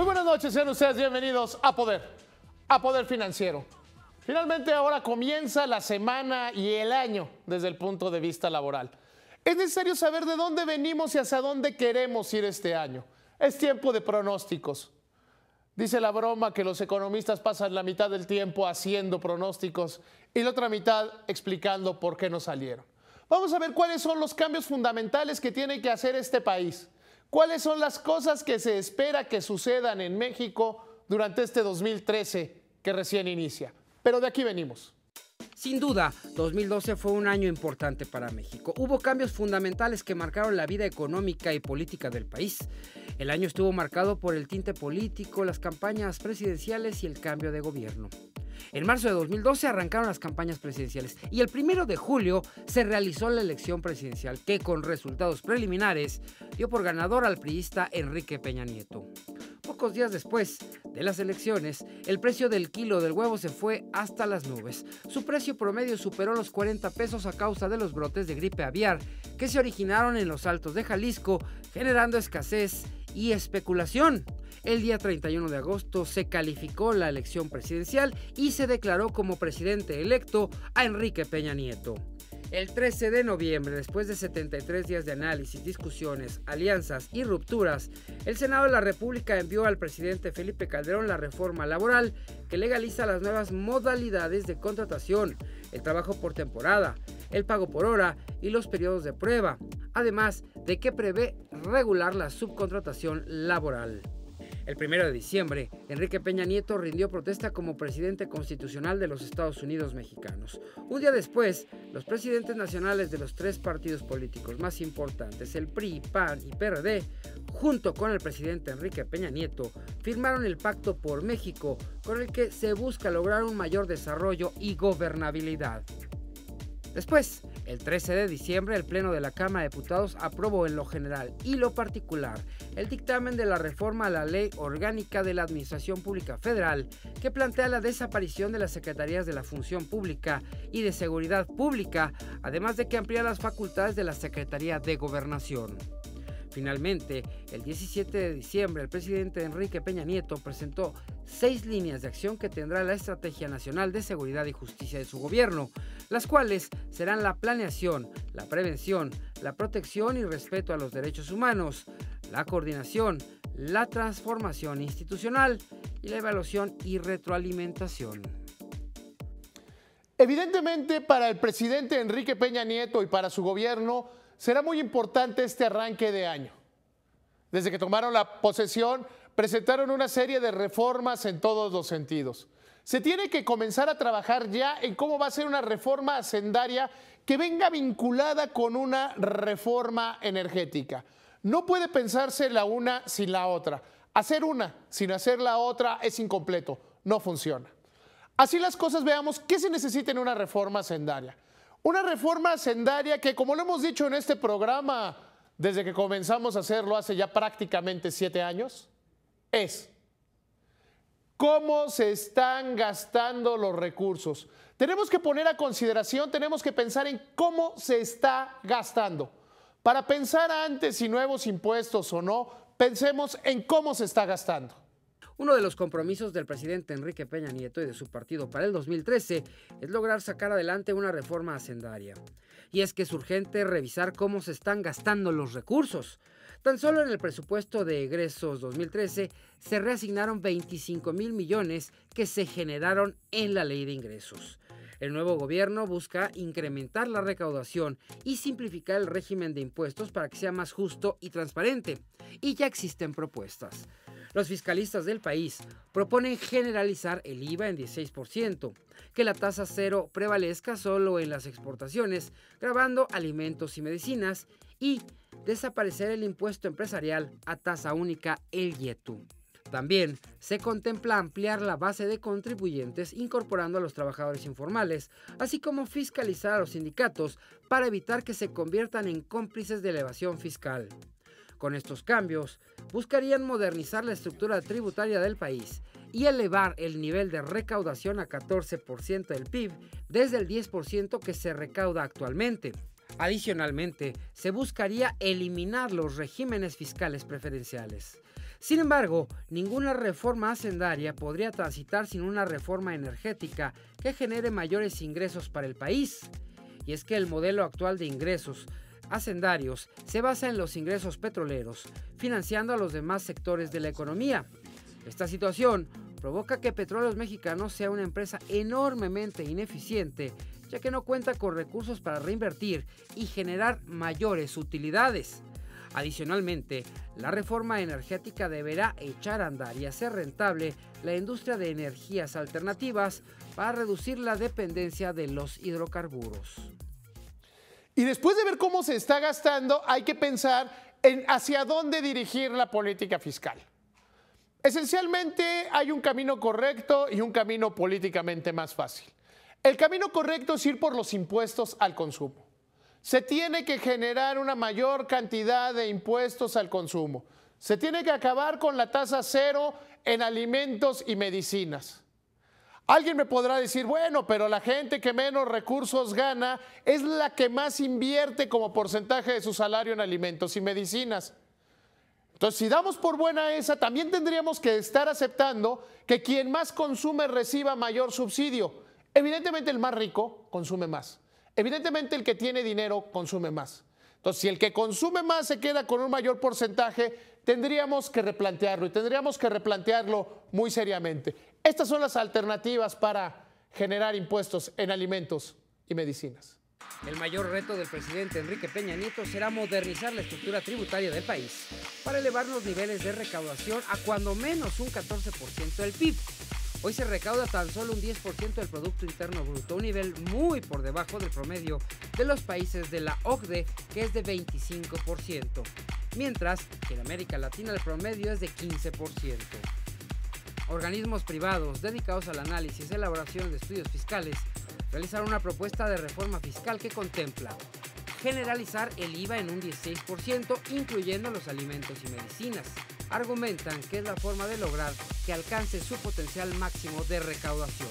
Muy buenas noches, sean ustedes bienvenidos a Poder Financiero. Finalmente ahora comienza la semana y el año desde el punto de vista laboral. Es necesario saber de dónde venimos y hacia dónde queremos ir este año. Es tiempo de pronósticos. Dice la broma que los economistas pasan la mitad del tiempo haciendo pronósticos y la otra mitad explicando por qué no salieron. Vamos a ver cuáles son los cambios fundamentales que tiene que hacer este país. ¿Cuáles son las cosas que se espera que sucedan en México durante este 2013 que recién inicia? Pero de aquí venimos. Sin duda, 2012 fue un año importante para México. Hubo cambios fundamentales que marcaron la vida económica y política del país. El año estuvo marcado por el tinte político, las campañas presidenciales y el cambio de gobierno. En marzo de 2012 arrancaron las campañas presidenciales y el 1 de julio se realizó la elección presidencial que con resultados preliminares dio por ganador al priista Enrique Peña Nieto. Pocos días después de las elecciones, el precio del kilo del huevo se fue hasta las nubes. Su precio promedio superó los 40 pesos a causa de los brotes de gripe aviar que se originaron en los Altos de Jalisco, generando escasez y especulación. El día 31 de agosto se calificó la elección presidencial y se declaró como presidente electo a Enrique Peña Nieto. El 13 de noviembre, después de 73 días de análisis, discusiones, alianzas y rupturas, el Senado de la República envió al presidente Felipe Calderón la reforma laboral que legaliza las nuevas modalidades de contratación, el trabajo por temporada, el pago por hora y los periodos de prueba, además de que prevé regular la subcontratación laboral. El 1 de diciembre, Enrique Peña Nieto rindió protesta como presidente constitucional de los Estados Unidos mexicanos. Un día después, los presidentes nacionales de los tres partidos políticos más importantes, el PRI, PAN y PRD, junto con el presidente Enrique Peña Nieto, firmaron el Pacto por México, con el que se busca lograr un mayor desarrollo y gobernabilidad. Después, el 13 de diciembre, el Pleno de la Cámara de Diputados aprobó en lo general y lo particular el dictamen de la reforma a la Ley Orgánica de la Administración Pública Federal, que plantea la desaparición de las Secretarías de la Función Pública y de Seguridad Pública, además de que amplía las facultades de la Secretaría de Gobernación. Finalmente, el 17 de diciembre, el presidente Enrique Peña Nieto presentó 6 líneas de acción que tendrá la Estrategia Nacional de Seguridad y Justicia de su gobierno, las cuales serán la planeación, la prevención, la protección y respeto a los derechos humanos, la coordinación, la transformación institucional y la evaluación y retroalimentación. Evidentemente, para el presidente Enrique Peña Nieto y para su gobierno, será muy importante este arranque de año. Desde que tomaron la posesión, presentaron una serie de reformas en todos los sentidos. Se tiene que comenzar a trabajar ya en cómo va a ser una reforma hacendaria que venga vinculada con una reforma energética. No puede pensarse la una sin la otra. Hacer una sin hacer la otra es incompleto, no funciona. Así las cosas, veamos qué se necesita en una reforma hacendaria. Una reforma hacendaria que, como lo hemos dicho en este programa desde que comenzamos a hacerlo hace ya prácticamente 7 años, es cómo se están gastando los recursos. Tenemos que poner a consideración, tenemos que pensar en cómo se está gastando. Para pensar antes si nuevos impuestos o no, pensemos en cómo se está gastando. Uno de los compromisos del presidente Enrique Peña Nieto y de su partido para el 2013 es lograr sacar adelante una reforma hacendaria. Y es que es urgente revisar cómo se están gastando los recursos. Tan solo en el presupuesto de egresos 2013 se reasignaron 25,000 millones que se generaron en la ley de ingresos. El nuevo gobierno busca incrementar la recaudación y simplificar el régimen de impuestos para que sea más justo y transparente. Y ya existen propuestas. Los fiscalistas del país proponen generalizar el IVA en 16%, que la tasa cero prevalezca solo en las exportaciones, gravando alimentos y medicinas, y desaparecer el impuesto empresarial a tasa única, el IETU. También se contempla ampliar la base de contribuyentes incorporando a los trabajadores informales, así como fiscalizar a los sindicatos para evitar que se conviertan en cómplices de la evasión fiscal. Con estos cambios, buscarían modernizar la estructura tributaria del país y elevar el nivel de recaudación a 14% del PIB desde el 10% que se recauda actualmente. Adicionalmente, se buscaría eliminar los regímenes fiscales preferenciales. Sin embargo, ninguna reforma hacendaria podría transitar sin una reforma energética que genere mayores ingresos para el país. Y es que el modelo actual de ingresos hacendarios se basa en los ingresos petroleros, financiando a los demás sectores de la economía. Esta situación provoca que Petróleos Mexicanos sea una empresa enormemente ineficiente, ya que no cuenta con recursos para reinvertir y generar mayores utilidades. Adicionalmente, la reforma energética deberá echar a andar y hacer rentable la industria de energías alternativas para reducir la dependencia de los hidrocarburos. Y después de ver cómo se está gastando, hay que pensar en hacia dónde dirigir la política fiscal. Esencialmente hay un camino correcto y un camino políticamente más fácil. El camino correcto es ir por los impuestos al consumo. Se tiene que generar una mayor cantidad de impuestos al consumo. Se tiene que acabar con la tasa cero en alimentos y medicinas. Alguien me podrá decir, bueno, pero la gente que menos recursos gana es la que más invierte como porcentaje de su salario en alimentos y medicinas. Entonces, si damos por buena esa, también tendríamos que estar aceptando que quien más consume reciba mayor subsidio. Evidentemente el más rico consume más. Evidentemente el que tiene dinero consume más. Entonces, si el que consume más se queda con un mayor porcentaje, tendríamos que replantearlo y tendríamos que replantearlo muy seriamente. Estas son las alternativas para generar impuestos en alimentos y medicinas. El mayor reto del presidente Enrique Peña Nieto será modernizar la estructura tributaria del país para elevar los niveles de recaudación a cuando menos un 14% del PIB. Hoy se recauda tan solo un 10% del Producto Interno Bruto, un nivel muy por debajo del promedio de los países de la OCDE, que es de 25%, mientras que en América Latina el promedio es de 15%. Organismos privados dedicados al análisis y elaboración de estudios fiscales realizaron una propuesta de reforma fiscal que contempla generalizar el IVA en un 16%, incluyendo los alimentos y medicinas. Argumentan que es la forma de lograr que alcance su potencial máximo de recaudación.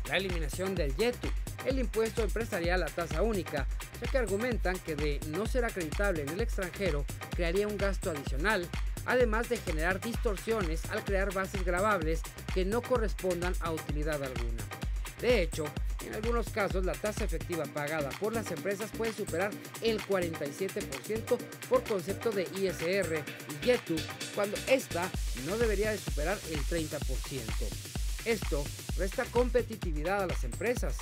La eliminación del IETU, el impuesto empresarial a tasa única, ya que argumentan que de no ser acreditable en el extranjero, crearía un gasto adicional, además de generar distorsiones al crear bases gravables que no correspondan a utilidad alguna. De hecho, en algunos casos la tasa efectiva pagada por las empresas puede superar el 47% por concepto de ISR y IETU, cuando esta no debería de superar el 30%. Esto resta competitividad a las empresas.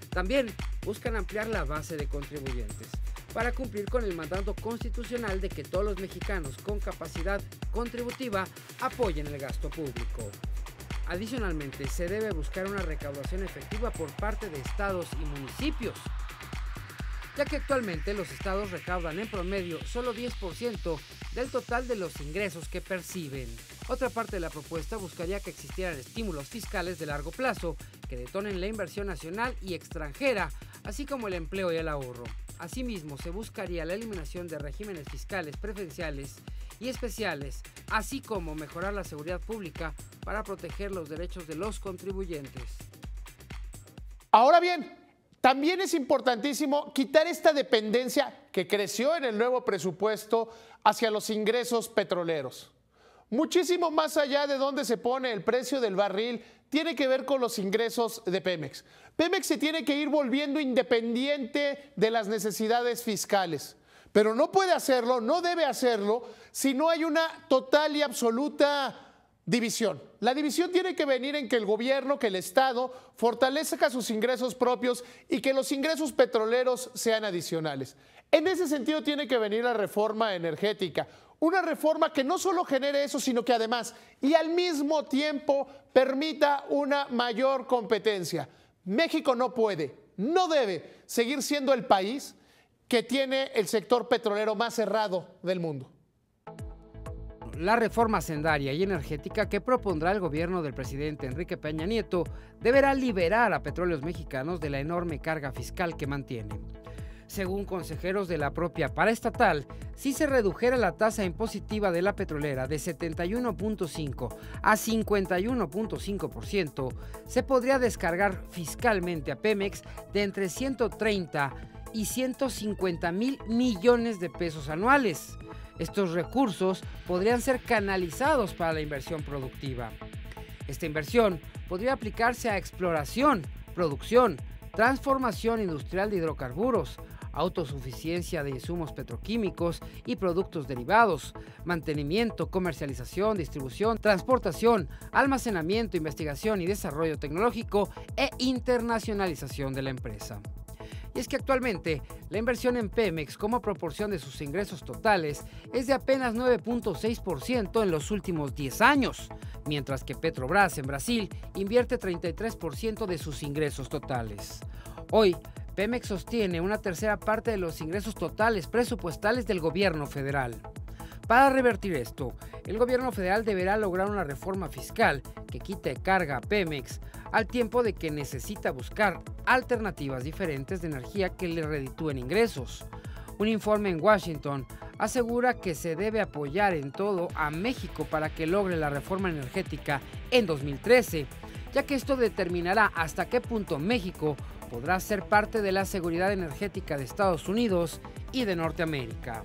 También buscan ampliar la base de contribuyentes para cumplir con el mandato constitucional de que todos los mexicanos con capacidad contributiva apoyen el gasto público. Adicionalmente, se debe buscar una recaudación efectiva por parte de estados y municipios, ya que actualmente los estados recaudan en promedio solo 10% del total de los ingresos que perciben. Otra parte de la propuesta buscaría que existieran estímulos fiscales de largo plazo que detonen la inversión nacional y extranjera, así como el empleo y el ahorro. Asimismo, se buscaría la eliminación de regímenes fiscales preferenciales y especiales, así como mejorar la seguridad pública para proteger los derechos de los contribuyentes. Ahora bien, también es importantísimo quitar esta dependencia que creció en el nuevo presupuesto hacia los ingresos petroleros. Muchísimo más allá de dónde se pone el precio del barril, tiene que ver con los ingresos de Pemex. Pemex se tiene que ir volviendo independiente de las necesidades fiscales, pero no puede hacerlo, no debe hacerlo, si no hay una total y absoluta división. La división tiene que venir en que el gobierno, que el Estado fortalezca sus ingresos propios y que los ingresos petroleros sean adicionales. En ese sentido tiene que venir la reforma energética. Una reforma que no solo genere eso, sino que además y al mismo tiempo permita una mayor competencia. México no puede, no debe seguir siendo el país que tiene el sector petrolero más cerrado del mundo. La reforma hacendaria y energética que propondrá el gobierno del presidente Enrique Peña Nieto deberá liberar a Petróleos Mexicanos de la enorme carga fiscal que mantiene. Según consejeros de la propia paraestatal, si se redujera la tasa impositiva de la petrolera de 71.5 a 51.5%, se podría descargar fiscalmente a Pemex de entre 130 y 150 mil millones de pesos anuales. Estos recursos podrían ser canalizados para la inversión productiva. Esta inversión podría aplicarse a exploración, producción, transformación industrial de hidrocarburos, autosuficiencia de insumos petroquímicos y productos derivados, mantenimiento, comercialización, distribución, transportación, almacenamiento, investigación y desarrollo tecnológico e internacionalización de la empresa. Y es que actualmente la inversión en Pemex como proporción de sus ingresos totales es de apenas 9.6% en los últimos 10 años, mientras que Petrobras en Brasil invierte 33% de sus ingresos totales. Hoy, Pemex sostiene una tercera parte de los ingresos totales presupuestales del gobierno federal. Para revertir esto, el gobierno federal deberá lograr una reforma fiscal que quite carga a Pemex, al tiempo de que necesita buscar alternativas diferentes de energía que le reditúen ingresos. Un informe en Washington asegura que se debe apoyar en todo a México para que logre la reforma energética en 2013, ya que esto determinará hasta qué punto México podrá ser parte de la seguridad energética de Estados Unidos y de Norteamérica.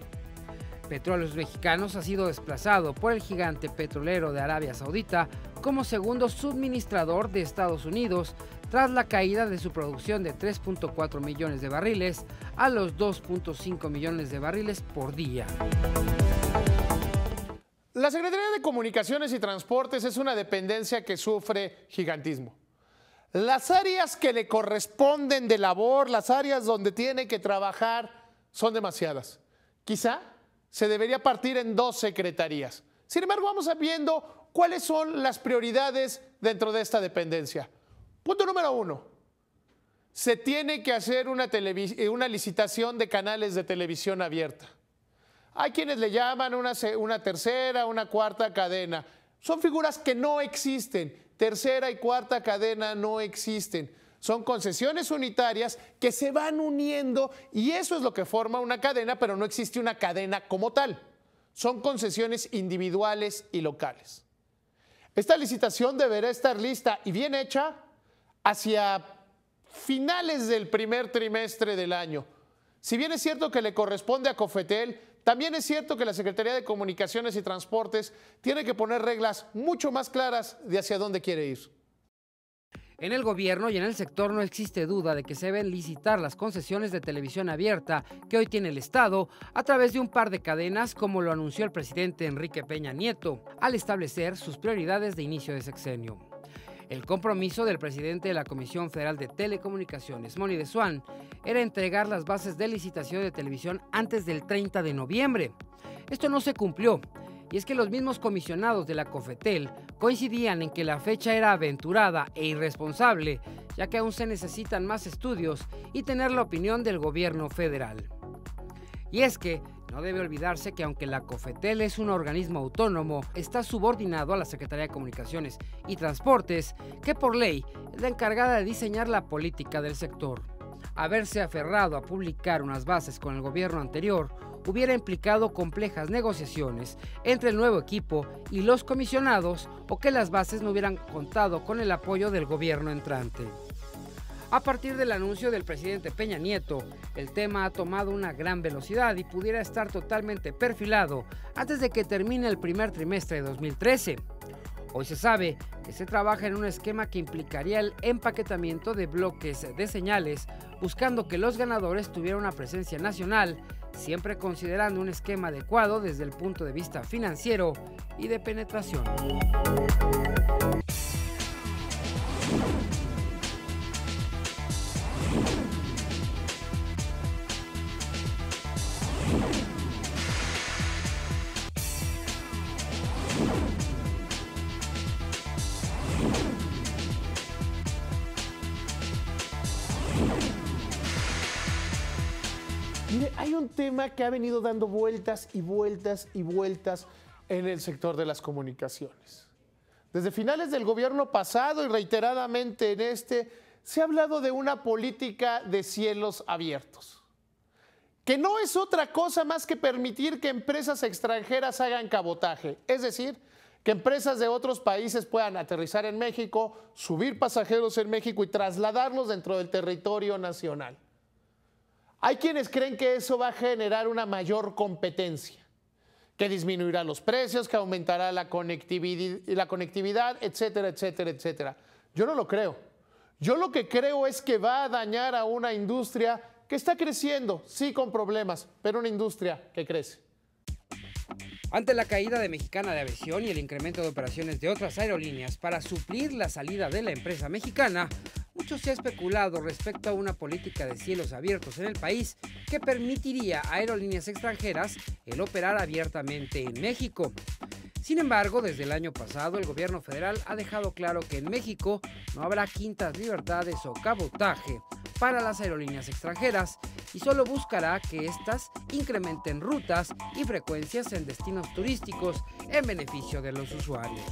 Petróleos Mexicanos ha sido desplazado por el gigante petrolero de Arabia Saudita como segundo suministrador de Estados Unidos tras la caída de su producción de 3.4 millones de barriles a los 2.5 millones de barriles por día. La Secretaría de Comunicaciones y Transportes es una dependencia que sufre gigantismo. Las áreas que le corresponden de labor, las áreas donde tiene que trabajar, son demasiadas. Quizá se debería partir en 2 secretarías. Sin embargo, vamos viendo cuáles son las prioridades dentro de esta dependencia. Punto número 1. Se tiene que hacer una licitación de canales de televisión abierta. Hay quienes le llaman una tercera, una cuarta cadena. Son figuras que no existen. Tercera y cuarta cadena no existen. Son concesiones unitarias que se van uniendo y eso es lo que forma una cadena, pero no existe una cadena como tal. Son concesiones individuales y locales. Esta licitación deberá estar lista y bien hecha hacia finales del primer trimestre del año. Si bien es cierto que le corresponde a Cofetel, también es cierto que la Secretaría de Comunicaciones y Transportes tiene que poner reglas mucho más claras de hacia dónde quiere ir. En el gobierno y en el sector no existe duda de que se deben licitar las concesiones de televisión abierta que hoy tiene el Estado a través de un par de cadenas, como lo anunció el presidente Enrique Peña Nieto, al establecer sus prioridades de inicio de sexenio. El compromiso del presidente de la Comisión Federal de Telecomunicaciones, Moni de Swan, era entregar las bases de licitación de televisión antes del 30 de noviembre. Esto no se cumplió, y es que los mismos comisionados de la Cofetel coincidían en que la fecha era aventurada e irresponsable, ya que aún se necesitan más estudios y tener la opinión del gobierno federal. Y es que no debe olvidarse que aunque la Cofetel es un organismo autónomo, está subordinado a la Secretaría de Comunicaciones y Transportes, que por ley es la encargada de diseñar la política del sector. Haberse aferrado a publicar unas bases con el gobierno anterior hubiera implicado complejas negociaciones entre el nuevo equipo y los comisionados, o que las bases no hubieran contado con el apoyo del gobierno entrante. A partir del anuncio del presidente Peña Nieto, el tema ha tomado una gran velocidad y pudiera estar totalmente perfilado antes de que termine el primer trimestre de 2013. Hoy se sabe que se trabaja en un esquema que implicaría el empaquetamiento de bloques de señales, buscando que los ganadores tuvieran una presencia nacional, siempre considerando un esquema adecuado desde el punto de vista financiero y de penetración. Mire, hay un tema que ha venido dando vueltas y vueltas y vueltas en el sector de las comunicaciones. Desde finales del gobierno pasado y reiteradamente en este, se ha hablado de una política de cielos abiertos, que no es otra cosa más que permitir que empresas extranjeras hagan cabotaje, es decir, que empresas de otros países puedan aterrizar en México, subir pasajeros en México y trasladarlos dentro del territorio nacional. Hay quienes creen que eso va a generar una mayor competencia, que disminuirá los precios, que aumentará la conectividad, etcétera, etcétera, etcétera. Yo no lo creo. Yo lo que creo es que va a dañar a una industria que está creciendo, sí con problemas, pero una industria que crece. Ante la caída de Mexicana de Aviación y el incremento de operaciones de otras aerolíneas para suplir la salida de la empresa mexicana, mucho se ha especulado respecto a una política de cielos abiertos en el país que permitiría a aerolíneas extranjeras el operar abiertamente en México. Sin embargo, desde el año pasado, el gobierno federal ha dejado claro que en México no habrá quintas libertades o cabotaje para las aerolíneas extranjeras y solo buscará que éstas incrementen rutas y frecuencias en destinos turísticos en beneficio de los usuarios.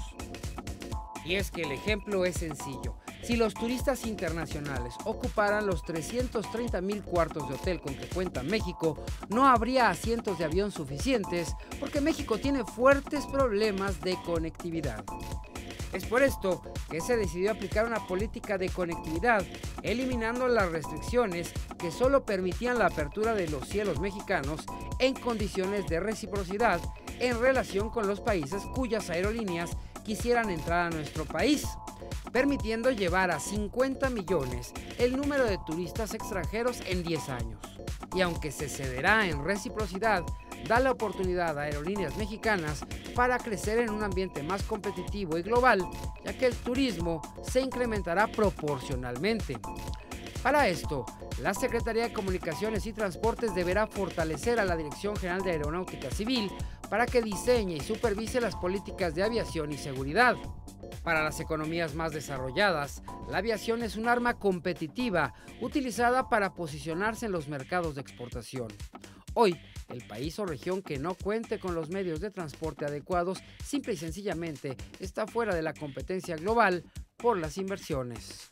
Y es que el ejemplo es sencillo. Si los turistas internacionales ocuparan los 330,000 cuartos de hotel con que cuenta México, no habría asientos de avión suficientes porque México tiene fuertes problemas de conectividad. Es por esto que se decidió aplicar una política de conectividad, eliminando las restricciones que solo permitían la apertura de los cielos mexicanos en condiciones de reciprocidad en relación con los países cuyas aerolíneas quisieran entrar a nuestro país, permitiendo llevar a 50 millones el número de turistas extranjeros en 10 años. Y aunque se cederá en reciprocidad, da la oportunidad a aerolíneas mexicanas para crecer en un ambiente más competitivo y global, ya que el turismo se incrementará proporcionalmente. Para esto, la Secretaría de Comunicaciones y Transportes deberá fortalecer a la Dirección General de Aeronáutica Civil para que diseñe y supervise las políticas de aviación y seguridad. Para las economías más desarrolladas, la aviación es un arma competitiva utilizada para posicionarse en los mercados de exportación. Hoy, el país o región que no cuente con los medios de transporte adecuados simple y sencillamente está fuera de la competencia global por las inversiones.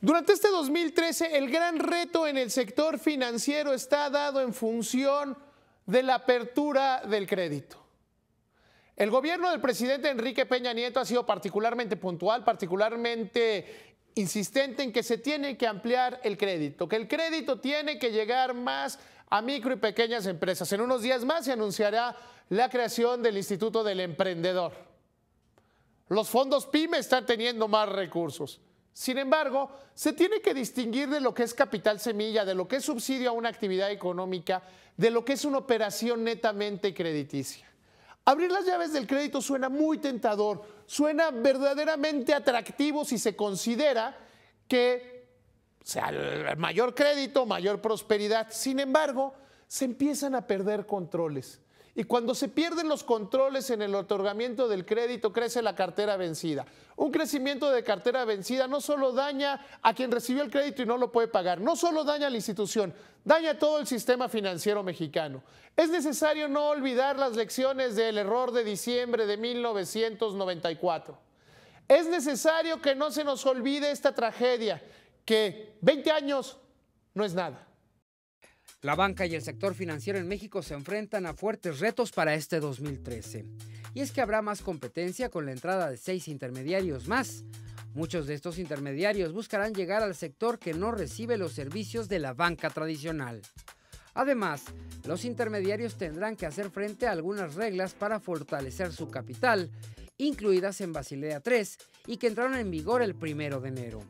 Durante este 2013, el gran reto en el sector financiero está dado en función de la apertura del crédito. El gobierno del presidente Enrique Peña Nieto ha sido particularmente puntual, particularmente insistente en que se tiene que ampliar el crédito, que el crédito tiene que llegar más a micro y pequeñas empresas. En unos días más se anunciará la creación del Instituto del Emprendedor. Los fondos PYME están teniendo más recursos. Sin embargo, se tiene que distinguir de lo que es capital semilla, de lo que es subsidio a una actividad económica, de lo que es una operación netamente crediticia. Abrir las llaves del crédito suena muy tentador, suena verdaderamente atractivo si se considera que el mayor crédito, mayor prosperidad. Sin embargo, se empiezan a perder controles. Y cuando se pierden los controles en el otorgamiento del crédito, crece la cartera vencida. Un crecimiento de cartera vencida no solo daña a quien recibió el crédito y no lo puede pagar, no solo daña a la institución, daña todo el sistema financiero mexicano. Es necesario no olvidar las lecciones del error de diciembre de 1994. Es necesario que no se nos olvide esta tragedia, que 20 años no es nada. La banca y el sector financiero en México se enfrentan a fuertes retos para este 2013. Y es que habrá más competencia con la entrada de 6 intermediarios más. Muchos de estos intermediarios buscarán llegar al sector que no recibe los servicios de la banca tradicional. Además, los intermediarios tendrán que hacer frente a algunas reglas para fortalecer su capital, incluidas en Basilea III y que entraron en vigor el 1 de enero.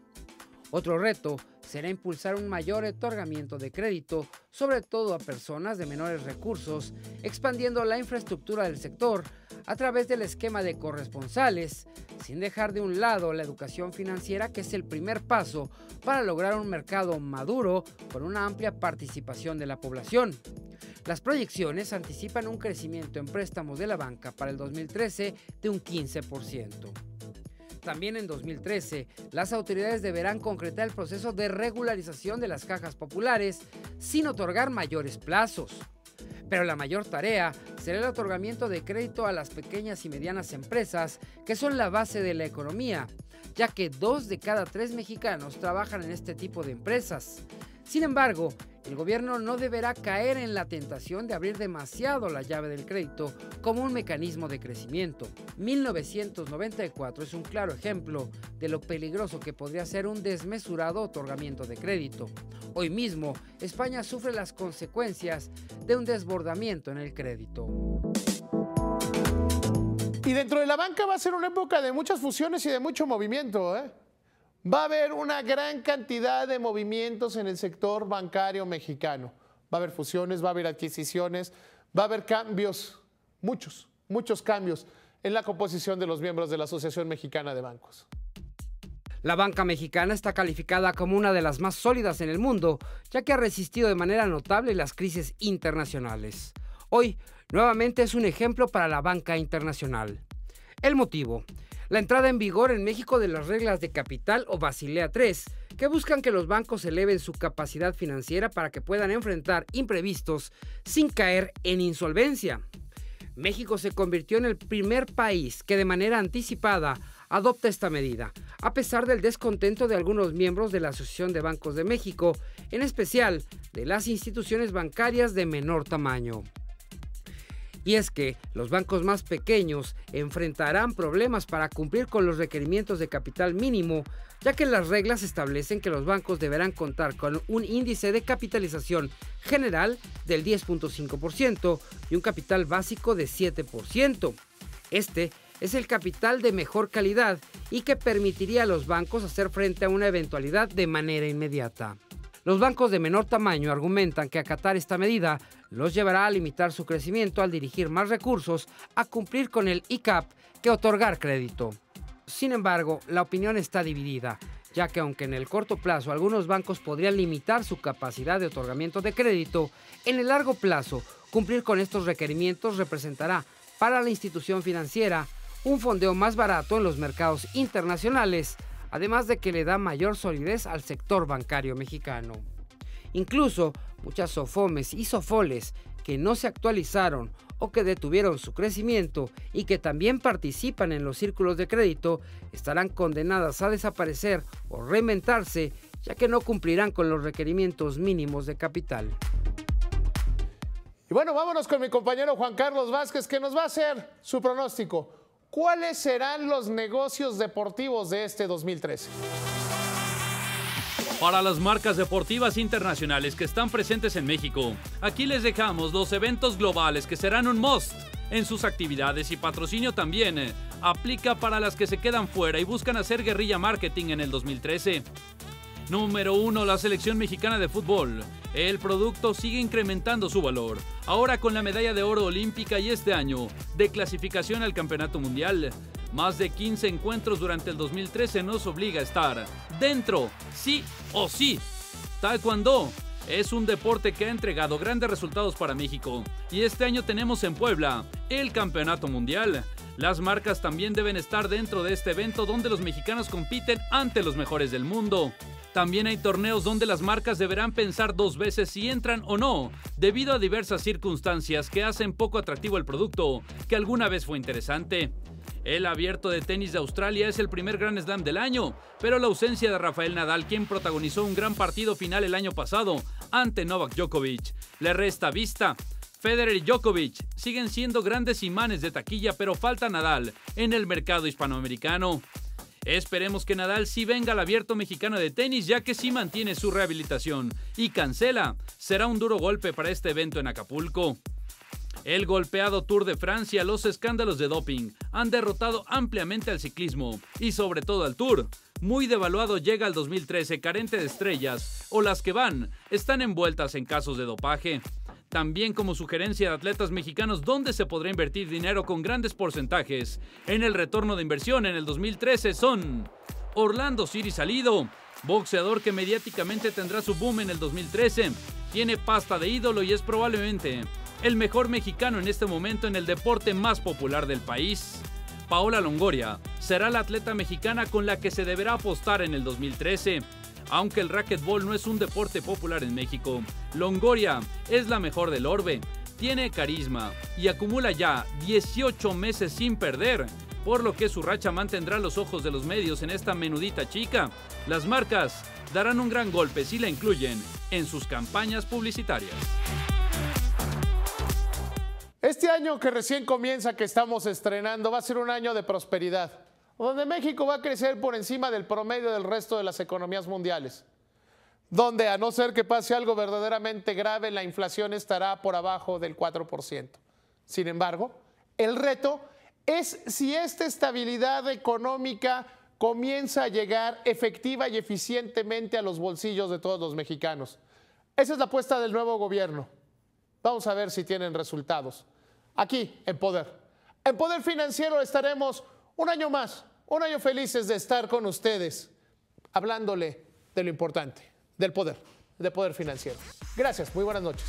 Otro reto será impulsar un mayor otorgamiento de crédito, sobre todo a personas de menores recursos, expandiendo la infraestructura del sector a través del esquema de corresponsales, sin dejar de un lado la educación financiera, que es el primer paso para lograr un mercado maduro con una amplia participación de la población. Las proyecciones anticipan un crecimiento en préstamos de la banca para el 2013 de un 15%. También en 2013, las autoridades deberán concretar el proceso de regularización de las cajas populares sin otorgar mayores plazos. Pero la mayor tarea será el otorgamiento de crédito a las pequeñas y medianas empresas, que son la base de la economía, ya que 2 de cada 3 mexicanos trabajan en este tipo de empresas. Sin embargo, el gobierno no deberá caer en la tentación de abrir demasiado la llave del crédito como un mecanismo de crecimiento. 1994 es un claro ejemplo de lo peligroso que podría ser un desmesurado otorgamiento de crédito. Hoy mismo, España sufre las consecuencias de un desbordamiento en el crédito. Y dentro de la banca va a ser una época de muchas fusiones y de mucho movimiento, ¿eh? Va a haber una gran cantidad de movimientos en el sector bancario mexicano. Va a haber fusiones, va a haber adquisiciones, va a haber cambios, muchos cambios en la composición de los miembros de la Asociación Mexicana de Bancos. La banca mexicana está calificada como una de las más sólidas en el mundo, ya que ha resistido de manera notable las crisis internacionales. Hoy, nuevamente es un ejemplo para la banca internacional. El motivo: la entrada en vigor en México de las reglas de capital o Basilea III, que buscan que los bancos eleven su capacidad financiera para que puedan enfrentar imprevistos sin caer en insolvencia. México se convirtió en el primer país que de manera anticipada adopta esta medida, a pesar del descontento de algunos miembros de la Asociación de Bancos de México, en especial de las instituciones bancarias de menor tamaño. Y es que los bancos más pequeños enfrentarán problemas para cumplir con los requerimientos de capital mínimo, ya que las reglas establecen que los bancos deberán contar con un índice de capitalización general del 10.5% y un capital básico de 7%. Este es el capital de mejor calidad y que permitiría a los bancos hacer frente a una eventualidad de manera inmediata. Los bancos de menor tamaño argumentan que acatar esta medida los llevará a limitar su crecimiento al dirigir más recursos a cumplir con el ICAP que otorgar crédito. Sin embargo, la opinión está dividida, ya que aunque en el corto plazo algunos bancos podrían limitar su capacidad de otorgamiento de crédito, en el largo plazo cumplir con estos requerimientos representará para la institución financiera un fondeo más barato en los mercados internacionales, además de que le da mayor solidez al sector bancario mexicano. Incluso muchas SOFOMES y SOFOLES que no se actualizaron o que detuvieron su crecimiento y que también participan en los círculos de crédito estarán condenadas a desaparecer o reinventarse, ya que no cumplirán con los requerimientos mínimos de capital. Y bueno, vámonos con mi compañero Juan Carlos Vázquez, que nos va a hacer su pronóstico. ¿Cuáles serán los negocios deportivos de este 2013? Para las marcas deportivas internacionales que están presentes en México, aquí les dejamos los eventos globales que serán un must en sus actividades, y patrocinio también aplica para las que se quedan fuera y buscan hacer guerrilla marketing en el 2013. Número 1, la selección mexicana de fútbol. El producto sigue incrementando su valor, ahora con la medalla de oro olímpica y este año de clasificación al Campeonato Mundial. Más de 15 encuentros durante el 2013 nos obliga a estar dentro, sí o sí. Taekwondo es un deporte que ha entregado grandes resultados para México, y este año tenemos en Puebla el Campeonato Mundial. Las marcas también deben estar dentro de este evento donde los mexicanos compiten ante los mejores del mundo. También hay torneos donde las marcas deberán pensar dos veces si entran o no, debido a diversas circunstancias que hacen poco atractivo el producto, que alguna vez fue interesante. El Abierto de Tenis de Australia es el primer Grand Slam del año, pero la ausencia de Rafael Nadal, quien protagonizó un gran partido final el año pasado ante Novak Djokovic, le resta vista. Federer y Djokovic siguen siendo grandes imanes de taquilla, pero falta Nadal en el mercado hispanoamericano. Esperemos que Nadal sí venga al Abierto Mexicano de Tenis, ya que sí mantiene su rehabilitación y cancela. Será un duro golpe para este evento en Acapulco. El golpeado Tour de Francia, los escándalos de doping han derrotado ampliamente al ciclismo y sobre todo al Tour. Muy devaluado llega al 2013, carente de estrellas, o las que van están envueltas en casos de dopaje. También como sugerencia de atletas mexicanos donde se podrá invertir dinero con grandes porcentajes en el retorno de inversión en el 2013 son Orlando City Salido, boxeador que mediáticamente tendrá su boom en el 2013, tiene pasta de ídolo y es probablemente el mejor mexicano en este momento en el deporte más popular del país. Paola Longoria será la atleta mexicana con la que se deberá apostar en el 2013. Aunque el racquetball no es un deporte popular en México, Longoria es la mejor del orbe, tiene carisma y acumula ya 18 meses sin perder. por lo que su racha mantendrá los ojos de los medios en esta menudita chica. Las marcas darán un gran golpe si la incluyen en sus campañas publicitarias. Este año que recién comienza, que estamos estrenando, va a ser un año de prosperidad, donde México va a crecer por encima del promedio del resto de las economías mundiales, donde a no ser que pase algo verdaderamente grave, la inflación estará por abajo del 4%. Sin embargo, el reto es si esta estabilidad económica comienza a llegar efectiva y eficientemente a los bolsillos de todos los mexicanos. Esa es la apuesta del nuevo gobierno. Vamos a ver si tienen resultados. Aquí, en Poder. En Poder Financiero estaremos un año más, un año felices de estar con ustedes, hablándole de lo importante, del poder, de Poder Financiero. Gracias, muy buenas noches.